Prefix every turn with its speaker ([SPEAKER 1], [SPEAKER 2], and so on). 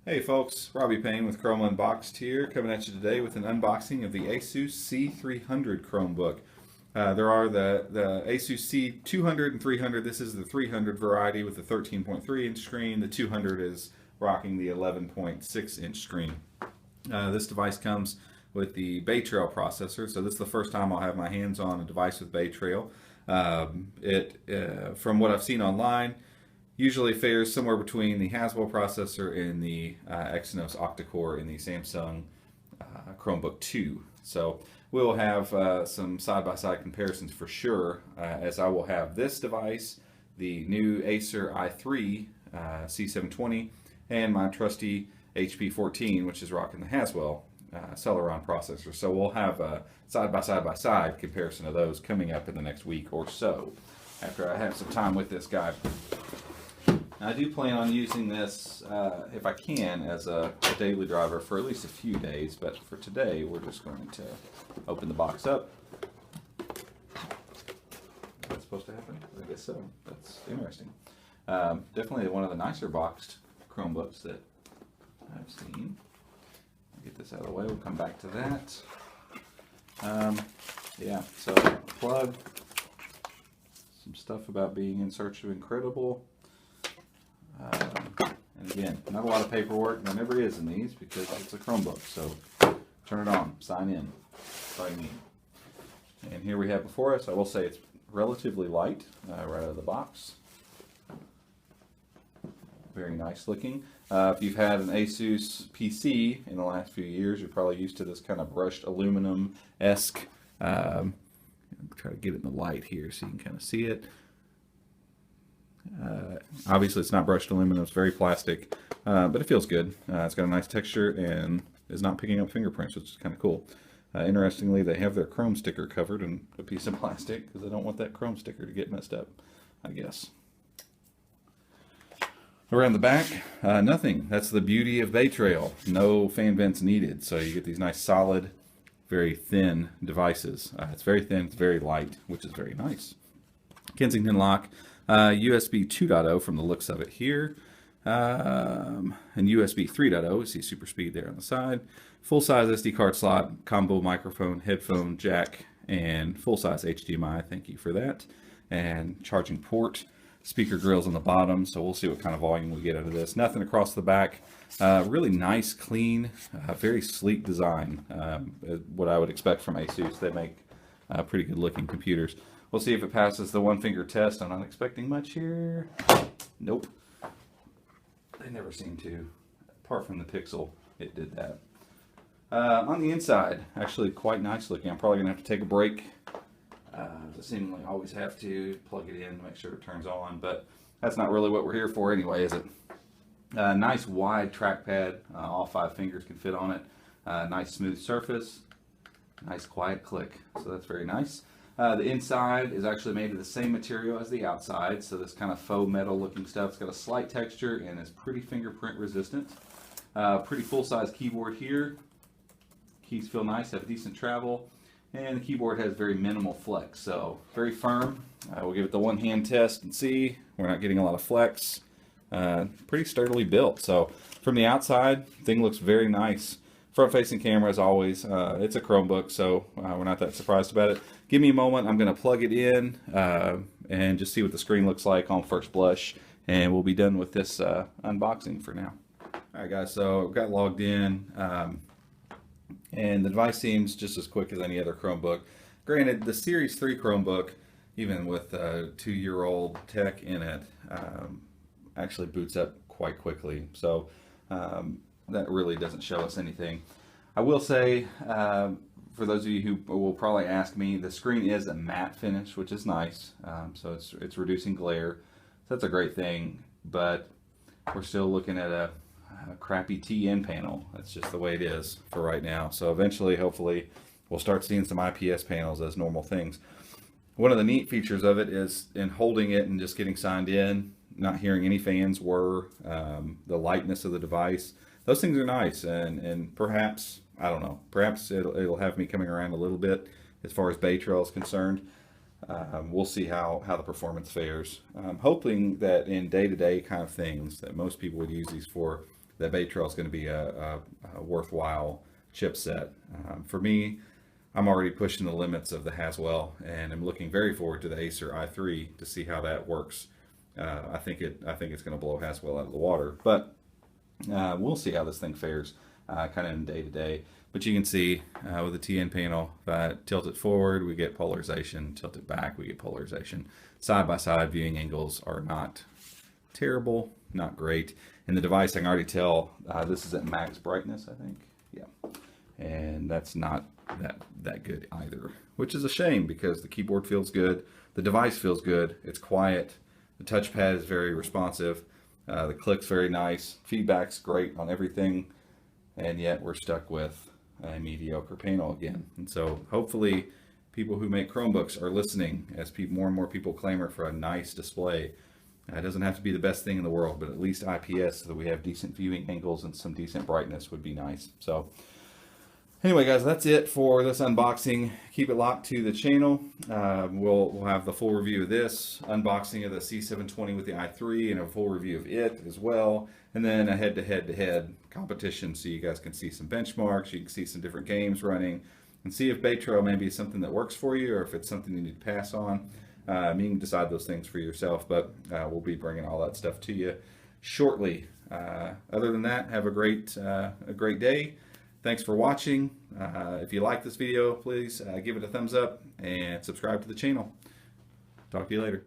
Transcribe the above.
[SPEAKER 1] Hey folks, Robbie Payne with Chrome Unboxed here, coming at you today with an unboxing of the Asus C300 Chromebook. There are the Asus C200 and 300. This is the 300 variety with the 13.3 inch screen. The 200 is rocking the 11.6 inch screen. This device comes with the Bay Trail processor, so this is the first time I'll have my hands on a device with Bay Trail. From what I've seen online, usually fares somewhere between the Haswell processor and the Exynos octa-core in the Samsung Chromebook 2. So we'll have some side-by-side comparisons for sure, as I will have this device, the new Acer i3 C720, and my trusty HP 14, which is rocking the Haswell Celeron processor. So we'll have a side-by-side comparison of those coming up in the next week or so, after I have some time with this guy. I do plan on using this, if I can, as a daily driver for at least a few days, but for today we're just going to open the box up. That's supposed to happen? I guess so. That's interesting. Definitely one of the nicer boxed Chromebooks that I've seen. I'll get this out of the way, we'll come back to that. Yeah, so plug, some stuff about being in search of incredible. And again, not a lot of paperwork. There never is in these because it's a Chromebook. So turn it on, sign in. That's all you need. And here we have before us, I will say it's relatively light right out of the box. Very nice looking. If you've had an Asus PC in the last few years, you're probably used to this kind of brushed aluminum-esque. Try to get it in the light here so you can kind of see it. Obviously it's not brushed aluminum, it's very plastic, but it feels good. It's got a nice texture and is not picking up fingerprints, which is kind of cool. Interestingly, they have their Chrome sticker covered in a piece of plastic because they don't want that Chrome sticker to get messed up, I guess. Around the back, nothing. That's the beauty of Bay Trail. No fan vents needed, so you get these nice solid, very thin devices. It's very thin, it's very light, which is very nice. Kensington lock. USB 2.0 from the looks of it here, and USB 3.0, we see super speed there on the side, full-size SD card slot, combo microphone, headphone jack, and full-size HDMI, thank you for that, and charging port, speaker grills on the bottom, so we'll see what kind of volume we get out of this. Nothing across the back. Really nice, clean, very sleek design, what I would expect from Asus. They make pretty good looking computers. We'll see if it passes the one finger test. I'm not expecting much here. Nope. They never seem to. Apart from the Pixel, it did that. On the inside, actually quite nice looking. I'm probably going to have to take a break. I seemingly always have to plug it in to make sure it turns on, but that's not really what we're here for anyway, is it? Nice wide trackpad. All 5 fingers can fit on it. Nice smooth surface. Nice quiet click. So that's very nice. The inside is actually made of the same material as the outside, so this kind of faux metal looking stuff. It's got a slight texture and is pretty fingerprint resistant. Pretty full-size keyboard here. Keys feel nice, have decent travel, and the keyboard has very minimal flex, so very firm. We'll give it the one-hand test and see. We're not getting a lot of flex. Pretty sturdily built. So from the outside, thing looks very nice. Front-facing camera as always. It's a Chromebook, so we're not that surprised about it. Give me a moment. I'm going to plug it in and just see what the screen looks like on first blush, and we'll be done with this unboxing for now. Alright guys, so I've got logged in, and the device seems just as quick as any other Chromebook. Granted, the Series 3 Chromebook, even with a 2-year-old tech in it, actually boots up quite quickly. So that really doesn't show us anything. I will say, for those of you who will probably ask me, the screen is a matte finish, which is nice. So it's reducing glare. So that's a great thing, but we're still looking at a crappy TN panel. That's just the way it is for right now. So eventually, hopefully, we'll start seeing some IPS panels as normal things. One of the neat features of it is in holding it and just getting signed in, not hearing any fans whir, the lightness of the device. Those things are nice, and perhaps, I don't know, perhaps it'll have me coming around a little bit as far as Bay Trail is concerned. We'll see how the performance fares. I'm hoping that in day-to-day kind of things that most people would use these for, that Bay Trail is going to be a worthwhile chipset. For me, I'm already pushing the limits of the Haswell, and I'm looking very forward to the Acer i3 to see how that works. I think it's going to blow Haswell out of the water, but we'll see how this thing fares kind of in day to day. But you can see with the TN panel, if I tilt it forward, we get polarization. Tilt it back, we get polarization. Side by side viewing angles are not terrible, not great. In the device, I can already tell this is at max brightness, I think. Yeah, and that's not that good either, which is a shame because the keyboard feels good, the device feels good, it's quiet, the touchpad is very responsive, the click's very nice, feedback's great on everything, and yet we're stuck with a mediocre panel again. And so hopefully people who make Chromebooks are listening as more and more people clamor for a nice display. It doesn't have to be the best thing in the world, but at least IPS so that we have decent viewing angles and some decent brightness would be nice. So anyway, guys, that's it for this unboxing. Keep it locked to the channel. We'll have the full review of this, unboxing of the C720 with the i3, and a full review of it as well. And then a head-to-head competition so you guys can see some benchmarks, you can see some different games running, and see if Bay Trail maybe is something that works for you or if it's something you need to pass on. You can decide those things for yourself, but we'll be bringing all that stuff to you shortly. Other than that, have a great day. Thanks for watching. If you like this video, please give it a thumbs up and subscribe to the channel. Talk to you later.